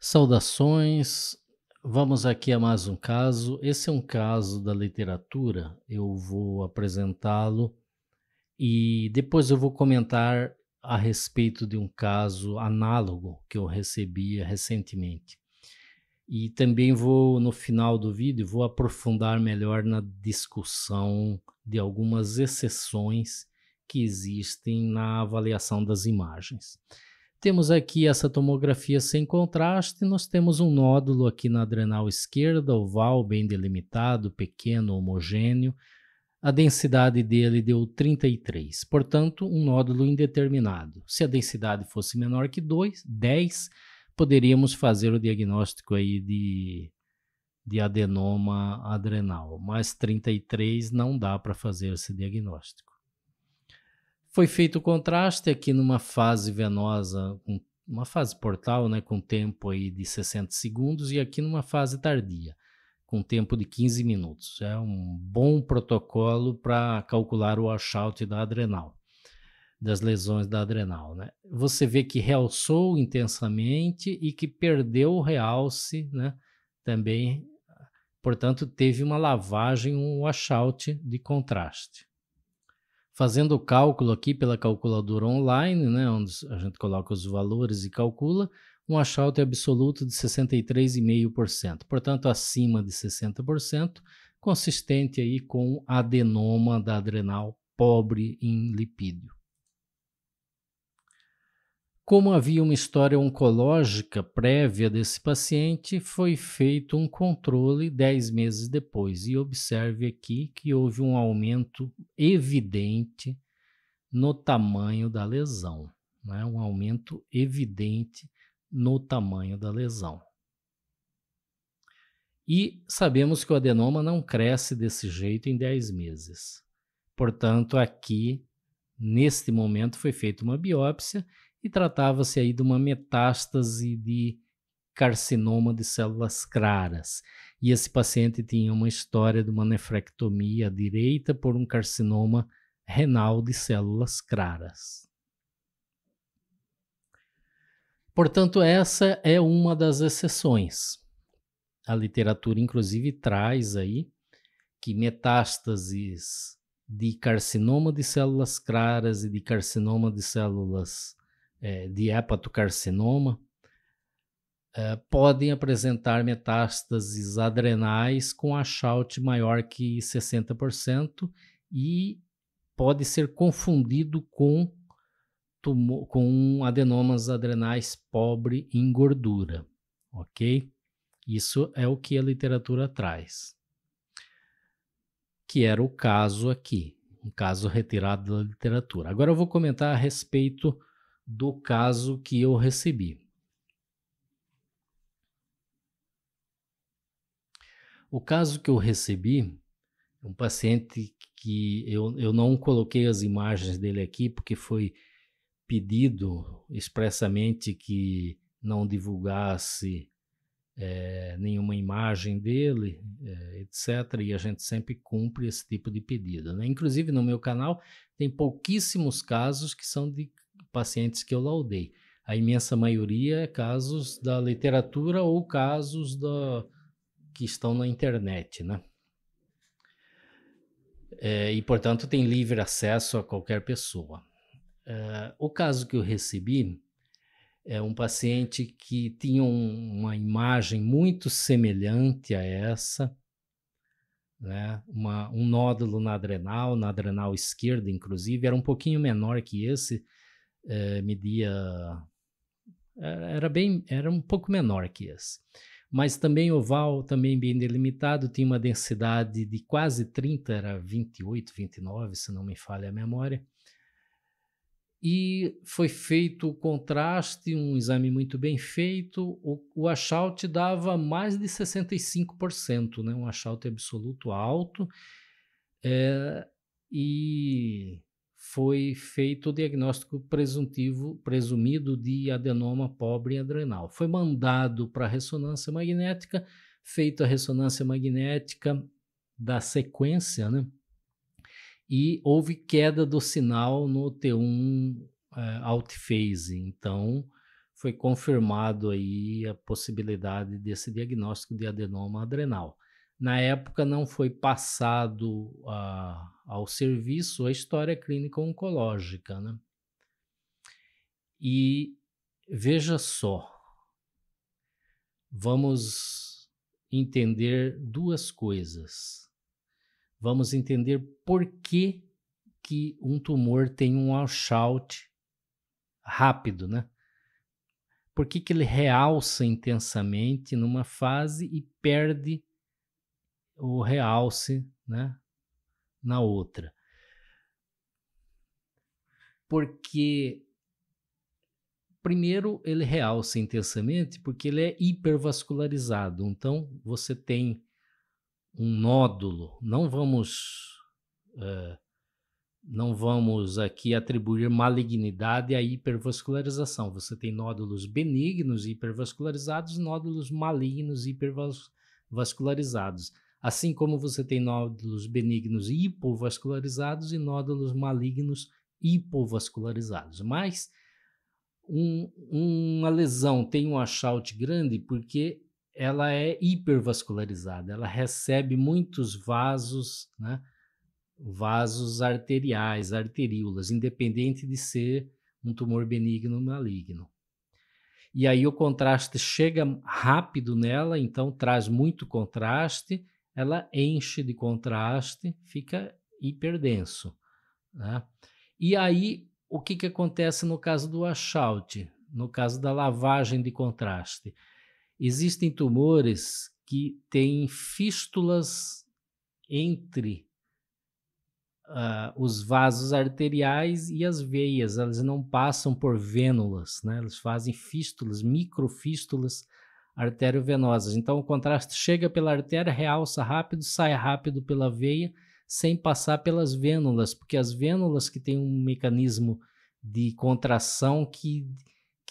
Saudações, vamos aqui a mais um caso. Esse é um caso da literatura, eu vou apresentá-lo e depois eu vou comentar a respeito de um caso análogo que eu recebi recentemente. E também vou, no final do vídeo, vou aprofundar melhor na discussão de algumas exceções que existem na avaliação das imagens. Temos aqui essa tomografia sem contraste, nós temos um nódulo aqui na adrenal esquerda, oval, bem delimitado, pequeno, homogêneo. A densidade dele deu 33, portanto, um nódulo indeterminado. Se a densidade fosse menor que 10, poderíamos fazer o diagnóstico aí de adenoma adrenal, mas 33 não dá para fazer esse diagnóstico. Foi feito o contraste aqui numa fase venosa, uma fase portal, né, com tempo aí de 60 segundos, e aqui numa fase tardia, com tempo de 15 minutos. É um bom protocolo para calcular o washout da adrenal, das lesões da adrenal, né? Você vê que realçou intensamente e que perdeu o realce, né, também, portanto, teve uma lavagem, um washout de contraste. Fazendo o cálculo aqui pela calculadora online, né, onde a gente coloca os valores e calcula, um washout absoluto de 63,5%, portanto acima de 60%, consistente aí com adenoma da adrenal pobre em lipídio. Como havia uma história oncológica prévia desse paciente, foi feito um controle 10 meses depois. E observe aqui que houve um aumento evidente no tamanho da lesão, né? Um aumento evidente no tamanho da lesão. E sabemos que o adenoma não cresce desse jeito em 10 meses. Portanto, aqui, neste momento, foi feita uma biópsia e tratava-se aí de uma metástase de carcinoma de células claras. E esse paciente tinha uma história de uma nefrectomia à direita por um carcinoma renal de células claras. Portanto, essa é uma das exceções. A literatura, inclusive, traz aí que metástases de carcinoma de células claras e de carcinoma de células de hepatocarcinoma podem apresentar metástases adrenais com washout maior que 60% e pode ser confundido com adenomas adrenais pobre em gordura, ok? Isso é o que a literatura traz, que era o caso aqui, um caso retirado da literatura. Agora eu vou comentar a respeito do caso que eu recebi. O caso que eu recebi, um paciente que eu não coloquei as imagens dele aqui porque foi pedido expressamente que não divulgasse nenhuma imagem dele, etc. E a gente sempre cumpre esse tipo de pedido, né? Inclusive no meu canal tem pouquíssimos casos que são de pacientes que eu laudei. A imensa maioria é casos da literatura ou casos que estão na internet, né? E, portanto, tem livre acesso a qualquer pessoa. O caso que eu recebi é um paciente que tinha uma imagem muito semelhante a essa, né? Um nódulo na adrenal esquerda, inclusive, era um pouquinho menor que esse, media... Era um pouco menor que esse. Mas também oval, também bem delimitado, tinha uma densidade de quase 30, era 28, 29, se não me falha a memória. E foi feito o contraste, um exame muito bem feito, o washout dava mais de 65%, né? Um washout absoluto alto, e foi feito o diagnóstico presumido de adenoma pobre adrenal. Foi mandado para a ressonância magnética, feita a ressonância magnética da sequência, né? E houve queda do sinal no T1 outphase, então foi confirmado aí a possibilidade desse diagnóstico de adenoma adrenal. Na época não foi passado ao serviço a história clínica oncológica, né? E veja só, vamos entender duas coisas. Vamos entender por que um tumor tem um washout rápido, né? Por que ele realça intensamente numa fase e perde o realce, né, na outra? Porque, primeiro, ele realça intensamente porque ele é hipervascularizado. Então, você tem um nódulo, não vamos aqui atribuir malignidade à hipervascularização. Você tem nódulos benignos hipervascularizados, nódulos malignos hipervascularizados. Assim como você tem nódulos benignos hipovascularizados e nódulos malignos hipovascularizados. Mas uma lesão tem um washout grande porque ela é hipervascularizada, ela recebe muitos vasos, né? Vasos arteriais, arteríolas, independente de ser um tumor benigno ou maligno. E aí o contraste chega rápido nela, então traz muito contraste, ela enche de contraste, fica hiperdenso, né? E aí o que acontece no caso do washout, no caso da lavagem de contraste? Existem tumores que têm fístulas entre os vasos arteriais e as veias, elas não passam por vênulas, né? Elas fazem fístulas, microfístulas arteriovenosas. Então o contraste chega pela artéria, realça rápido, sai rápido pela veia, sem passar pelas vênulas, porque as vênulas que têm um mecanismo de contração que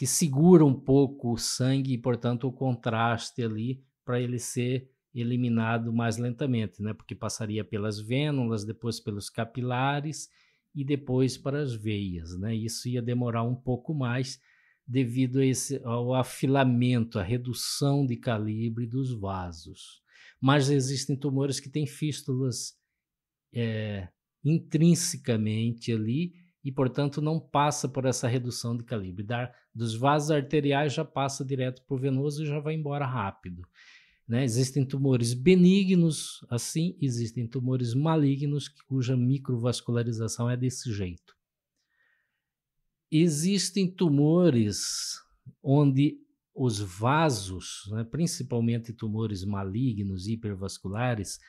segura um pouco o sangue e, portanto, o contraste ali para ele ser eliminado mais lentamente, né? Porque passaria pelas vênulas, depois pelos capilares e depois para as veias, né? Isso ia demorar um pouco mais devido ao afilamento, à redução de calibre dos vasos. Mas existem tumores que têm fístulas intrinsecamente ali e, portanto, não passa por essa redução de calibre. Dos vasos arteriais já passa direto para o venoso e já vai embora rápido. Né? Existem tumores benignos, assim, existem tumores malignos cuja microvascularização é desse jeito. Existem tumores onde os vasos, né, principalmente tumores malignos, hipervasculares,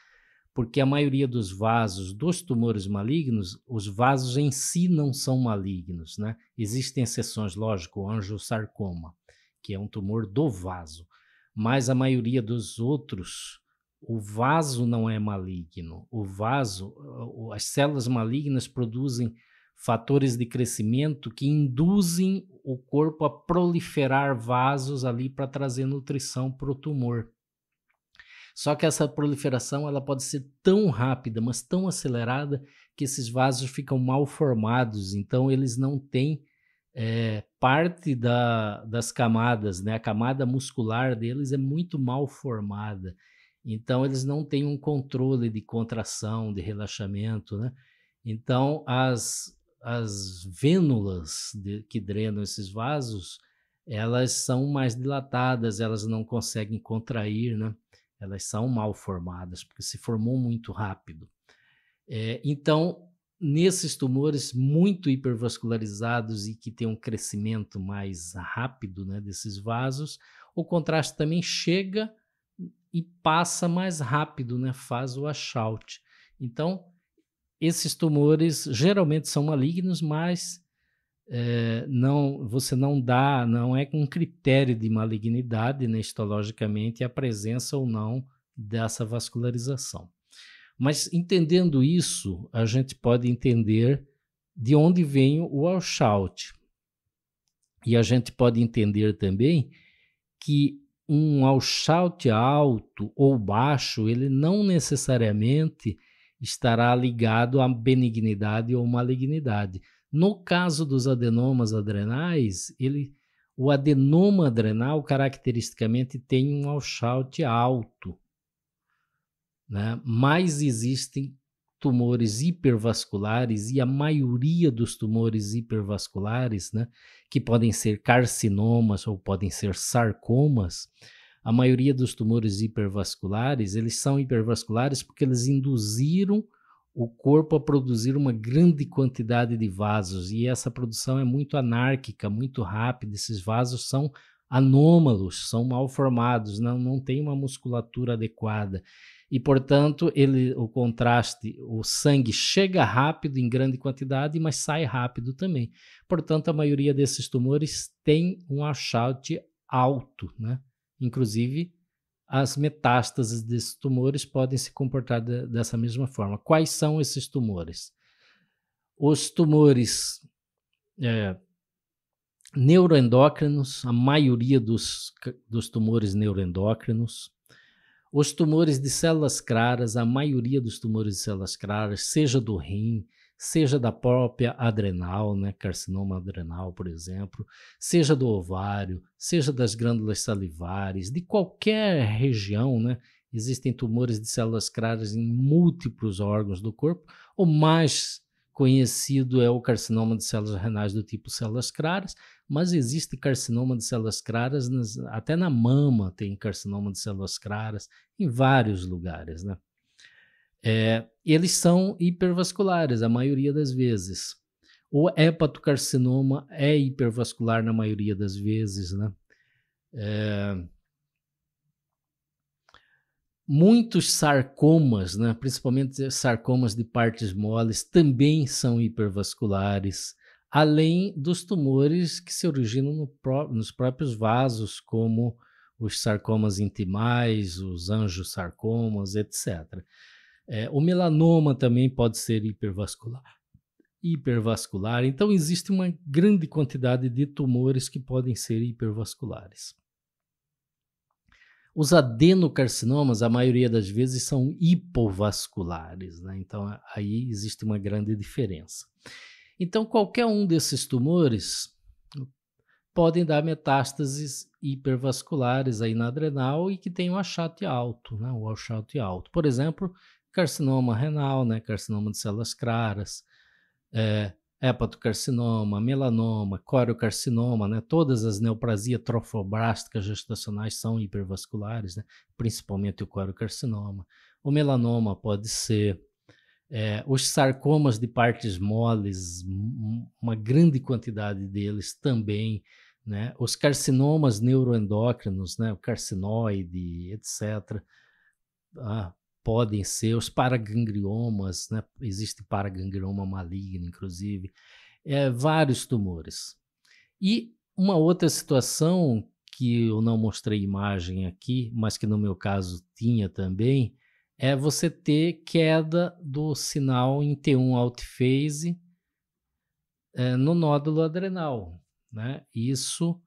porque a maioria dos vasos dos tumores malignos, os vasos em si não são malignos, né? Existem exceções, lógico, o angiosarcoma, que é um tumor do vaso. Mas a maioria dos outros, o vaso não é maligno. O vaso, as células malignas produzem fatores de crescimento que induzem o corpo a proliferar vasos ali para trazer nutrição para o tumor. Só que essa proliferação ela pode ser tão rápida, mas tão acelerada, que esses vasos ficam mal formados, então eles não têm parte das camadas, né? A camada muscular deles é muito mal formada, então eles não têm um controle de contração, de relaxamento, né? Então as vênulas que drenam esses vasos, elas são mais dilatadas, elas não conseguem contrair, né? Elas são mal formadas, porque se formou muito rápido. Então, nesses tumores muito hipervascularizados e que tem um crescimento mais rápido, né, desses vasos, o contraste também chega e passa mais rápido, né, faz o washout. Então, esses tumores geralmente são malignos, mas você não é com critério de malignidade, né, histologicamente, a presença ou não dessa vascularização. Mas entendendo isso, a gente pode entender de onde vem o washout. E a gente pode entender também que um washout alto ou baixo, ele não necessariamente estará ligado à benignidade ou malignidade. No caso dos adenomas adrenais, O adenoma adrenal, caracteristicamente, tem um Ausschalt alto, né? Mas existem tumores hipervasculares, e a maioria dos tumores hipervasculares, né, que podem ser carcinomas ou podem ser sarcomas, a maioria dos tumores hipervasculares, eles são hipervasculares porque eles induziram o corpo a produzir uma grande quantidade de vasos, e essa produção é muito anárquica, muito rápida. Esses vasos são anômalos, são mal formados, não tem uma musculatura adequada. E, portanto, o contraste, o sangue chega rápido em grande quantidade, mas sai rápido também. Portanto, a maioria desses tumores tem um Ausschalt alto, né? Inclusive, as metástases desses tumores podem se comportar dessa mesma forma. Quais são esses tumores? Os tumores neuroendócrinos, a maioria dos tumores neuroendócrinos. Os tumores de células claras, a maioria dos tumores de células claras, seja do rim, seja da própria adrenal, né, carcinoma adrenal, por exemplo, seja do ovário, seja das glândulas salivares, de qualquer região, né, existem tumores de células claras em múltiplos órgãos do corpo. O mais conhecido é o carcinoma de células renais do tipo células claras, mas existe carcinoma de células claras, até na mama tem carcinoma de células claras, em vários lugares, né? Eles são hipervasculares a maioria das vezes. O hepatocarcinoma é hipervascular na maioria das vezes, né? Muitos sarcomas, né, principalmente sarcomas de partes moles, também são hipervasculares, além dos tumores que se originam nos próprios vasos, como os sarcomas intimais, os angiosarcomas, etc. O melanoma também pode ser hipervascular. Então, existe uma grande quantidade de tumores que podem ser hipervasculares. Os adenocarcinomas, a maioria das vezes, são hipovasculares, né? Então, aí existe uma grande diferença. Então, qualquer um desses tumores podem dar metástases hipervasculares aí na adrenal e que tem um Ausschalt alto, né? O Ausschalt alto. Por exemplo, carcinoma renal, né? Carcinoma de células claras, hepatocarcinoma, melanoma, coriocarcinoma, né? Todas as neoplasias trofoblásticas gestacionais são hipervasculares, né? Principalmente o coriocarcinoma. O melanoma pode ser, os sarcomas de partes moles, uma grande quantidade deles também, né? Os carcinomas neuroendócrinos, né? O carcinoide, etc., podem ser os paragangliomas, né? Existe paraganglioma maligno, inclusive, vários tumores. E uma outra situação que eu não mostrei imagem aqui, mas que no meu caso tinha também, é você ter queda do sinal em T1 outphase no nódulo adrenal, né? Isso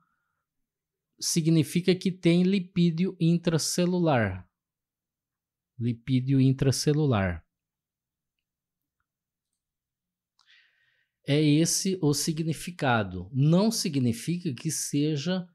significa que tem lipídio intracelular. Lipídio intracelular. É esse o significado. Não significa que seja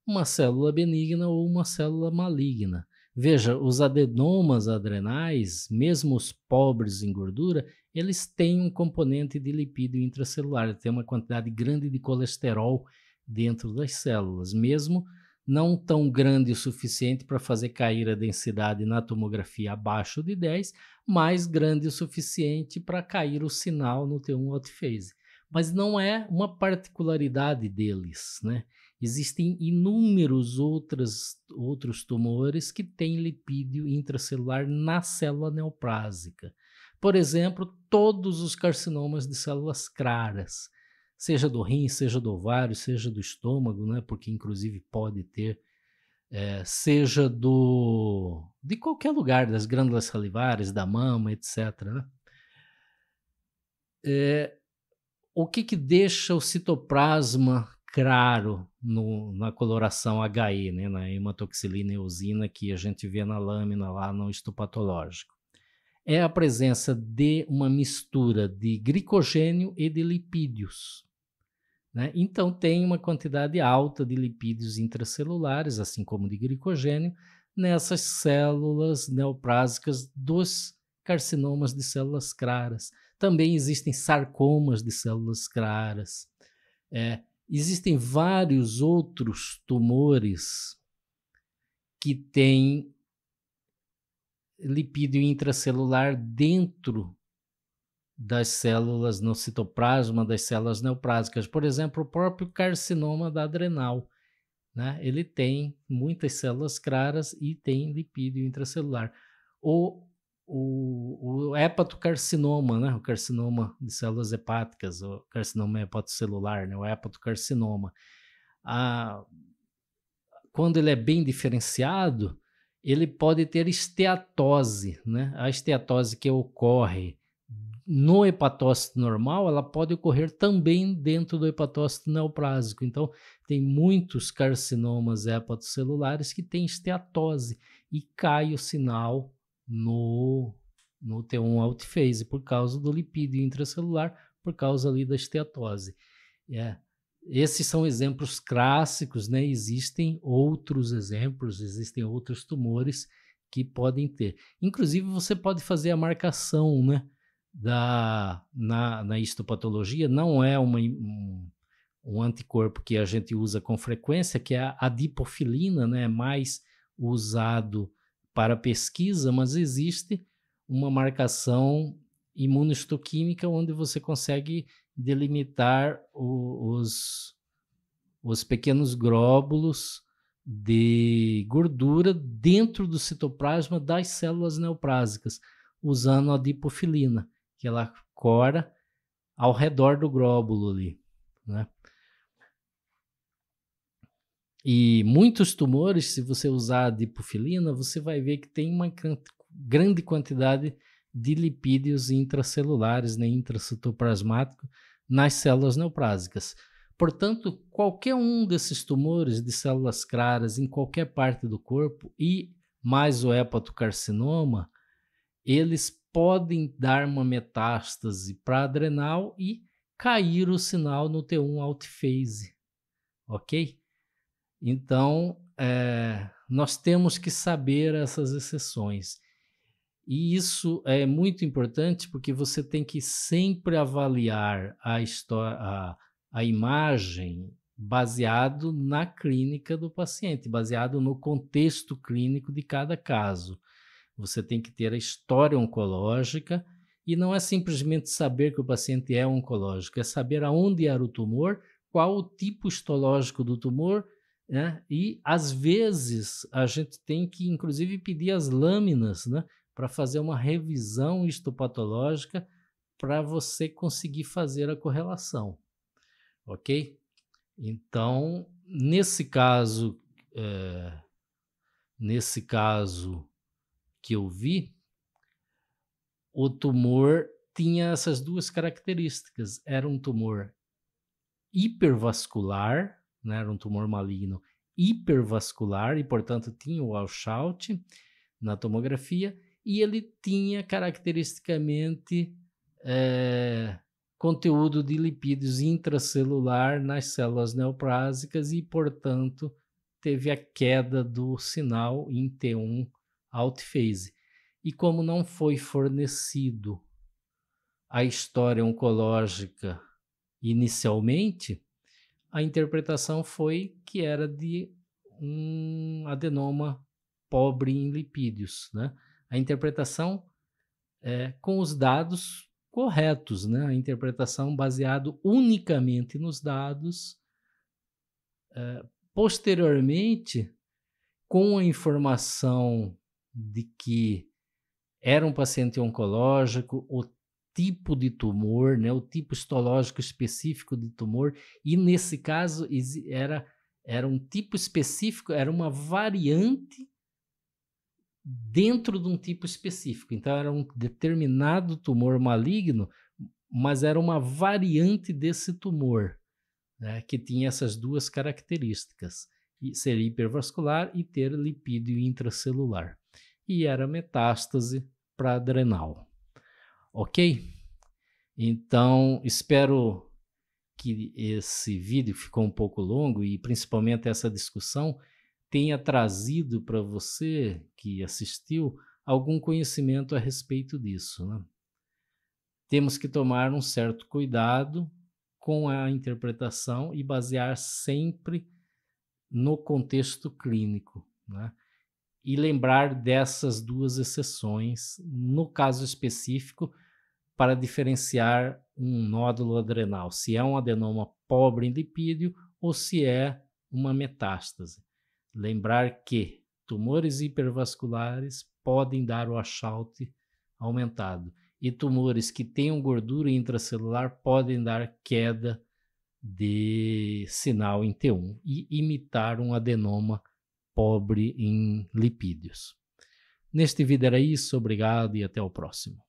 uma célula benigna ou uma célula maligna. Veja, os adenomas adrenais, mesmo os pobres em gordura, eles têm um componente de lipídio intracelular, tem uma quantidade grande de colesterol dentro das células, mesmo não tão grande o suficiente para fazer cair a densidade na tomografia abaixo de 10, mas grande o suficiente para cair o sinal no T1 outphase. Mas não é uma particularidade deles, né? Existem inúmeros outros tumores que têm lipídio intracelular na célula neoplásica. Por exemplo, todos os carcinomas de células claras, seja do rim, seja do ovário, seja do estômago, né? Porque inclusive pode ter, seja de qualquer lugar, das glândulas salivares, da mama, etc., né? O que deixa o citoplasma claro na coloração HE, né, na hematoxilina eosina que a gente vê na lâmina lá no histopatológico? É a presença de uma mistura de glicogênio e de lipídios. né? Então tem uma quantidade alta de lipídios intracelulares, assim como de glicogênio, nessas células neoplásicas dos carcinomas de células claras. Também existem sarcomas de células claras. Existem vários outros tumores que têm lipídio intracelular dentro das células no citoplasma das células neoplásicas. Por exemplo, o próprio carcinoma da adrenal, né? Ele tem muitas células claras e tem lipídio intracelular. O hepatocarcinoma, né? O carcinoma de células hepáticas, o carcinoma hepatocelular, né? O hepatocarcinoma. Quando ele é bem diferenciado, ele pode ter esteatose, né? A esteatose que ocorre no hepatócito normal, ela pode ocorrer também dentro do hepatócito neoplásico. Então, tem muitos carcinomas hepatocelulares que têm esteatose e cai o sinal no T1 outphase por causa do lipídio intracelular, por causa ali da esteatose. Esses são exemplos clássicos, né? Existem outros exemplos, existem outros tumores que podem ter. Inclusive, você pode fazer a marcação, né? Na histopatologia, não é um anticorpo que a gente usa com frequência, que é a adipofilina, né? É mais usado para pesquisa, mas existe uma marcação imunohistoquímica onde você consegue delimitar os pequenos glóbulos de gordura dentro do citoplasma das células neoplásicas, usando a adipofilina, que ela cora ao redor do glóbulo ali, né? E muitos tumores, se você usar a adipofilina, você vai ver que tem uma grande quantidade de lipídios intracelulares, né, intracitoplasmáticos, nas células neoplásicas. Portanto, qualquer um desses tumores de células claras em qualquer parte do corpo, e mais o hepatocarcinoma, eles podem dar uma metástase para adrenal e cair o sinal no T1 outphase, ok? Então, nós temos que saber essas exceções. E isso é muito importante porque você tem que sempre avaliar a imagem baseado na clínica do paciente, baseado no contexto clínico de cada caso. Você tem que ter a história oncológica e não é simplesmente saber que o paciente é oncológico, é saber aonde era o tumor, qual o tipo histológico do tumor, né? E às vezes a gente tem que inclusive pedir as lâminas, né, para fazer uma revisão histopatológica para você conseguir fazer a correlação, ok? Então, nesse caso que eu vi, o tumor tinha essas duas características. Era um tumor hipervascular, né? Era um tumor maligno hipervascular e, portanto, tinha o Ausschaltz na tomografia, e ele tinha caracteristicamente conteúdo de lipídios intracelular nas células neoplásicas e, portanto, teve a queda do sinal em T1 outphase. E como não foi fornecido a história oncológica inicialmente, a interpretação foi que era de um adenoma pobre em lipídios, né? A interpretação com os dados corretos, né? A interpretação baseado unicamente nos dados. Posteriormente, com a informação de que era um paciente oncológico, o tipo de tumor, né, o tipo histológico específico de tumor, e nesse caso era um tipo específico, era uma variante dentro de um tipo específico. Então, era um determinado tumor maligno, mas era uma variante desse tumor, né, que tinha essas duas características, ser hipervascular e ter lipídio intracelular. E era metástase para adrenal. Ok? Então, espero que esse vídeo ficou um pouco longo e principalmente essa discussão tenha trazido para você que assistiu algum conhecimento a respeito disso, né? Temos que tomar um certo cuidado com a interpretação e basear sempre no contexto clínico, né? E lembrar dessas duas exceções, no caso específico, para diferenciar um nódulo adrenal, se é um adenoma pobre em lipídio ou se é uma metástase. Lembrar que tumores hipervasculares podem dar o achaute aumentado e tumores que tenham gordura intracelular podem dar queda de sinal em T1 e imitar um adenoma pobre em lipídios. Neste vídeo era isso, obrigado e até o próximo.